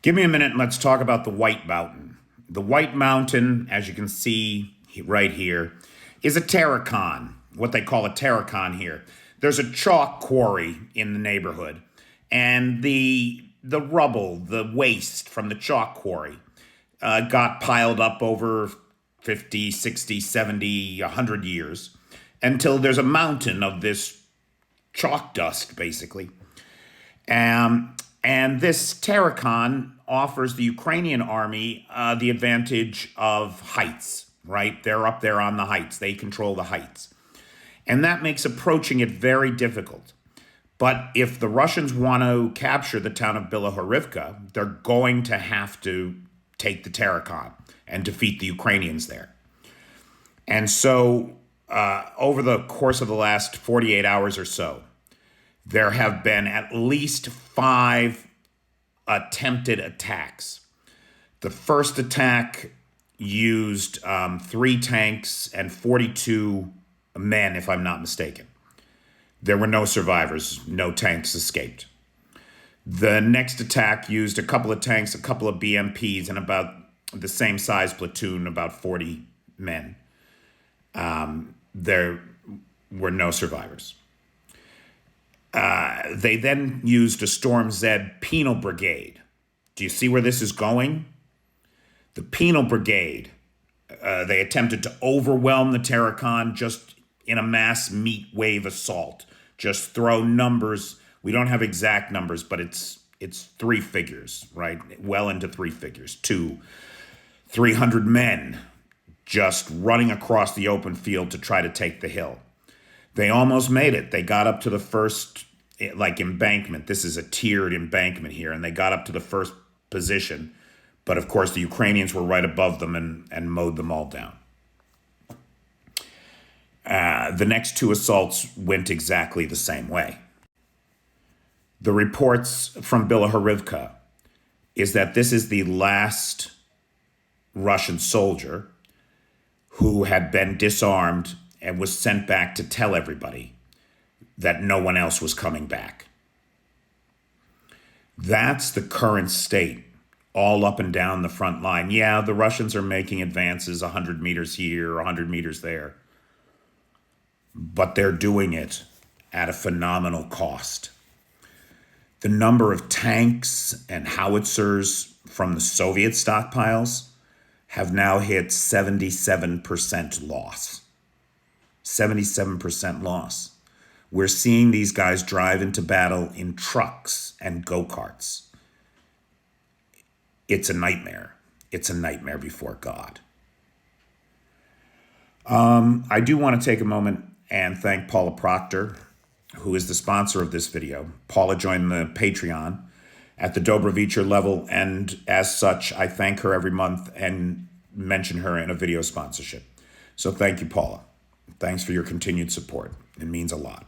Give me a minute and let's talk about the White Mountain. The White Mountain, as you can see right here, is a terracon, what they call a terracon here. There's a chalk quarry in the neighborhood, and the rubble, the waste from the chalk quarry got piled up over 50, 60, 70, 100 years until there's a mountain of this chalk dust, basically. And this terracon offers the Ukrainian army the advantage of heights, right? They're up there on the heights. They control the heights. And that makes approaching it very difficult. But if the Russians want to capture the town of Bilohorivka, they're going to have to take the terracon and defeat the Ukrainians there. And so over the course of the last 48 hours or so, there have been at least 5 attempted attacks. The first attack used 3 tanks and 42 men, if I'm not mistaken. There were no survivors, no tanks escaped. The next attack used a couple of tanks, a couple of BMPs, and about the same size platoon, about 40 men. There were no survivors. They then used a Storm Z penal brigade. Do you see where this is going? The penal brigade, they attempted to overwhelm the terracon just in a mass meat wave assault. Just throw numbers. We don't have exact numbers, but it's 3 figures, right? Well into 3 figures. 300 men just running across the open field to try to take the hill. They almost made it. They got up to the first, embankment. This is a tiered embankment here, and they got up to the first position. But of course, the Ukrainians were right above them and mowed them all down. The next 2 assaults went exactly the same way. The reports from Bilohorivka is that this is the last Russian soldier who had been disarmed and was sent back to tell everybody that no one else was coming back. That's the current state, all up and down the front line. Yeah, the Russians are making advances 100 meters here, 100 meters there, but they're doing it at a phenomenal cost. The number of tanks and howitzers from the Soviet stockpiles have now hit 77% loss. 77% loss. We're seeing these guys drive into battle in trucks and go-karts. It's a nightmare. It's a nightmare before God. I do want to take a moment and thank Paula Proctor, who is the sponsor of this video. Paula joined the Patreon at the Dobrovicher level, and as such, I thank her every month and mention her in a video sponsorship. So thank you, Paula. Thanks for your continued support. It means a lot.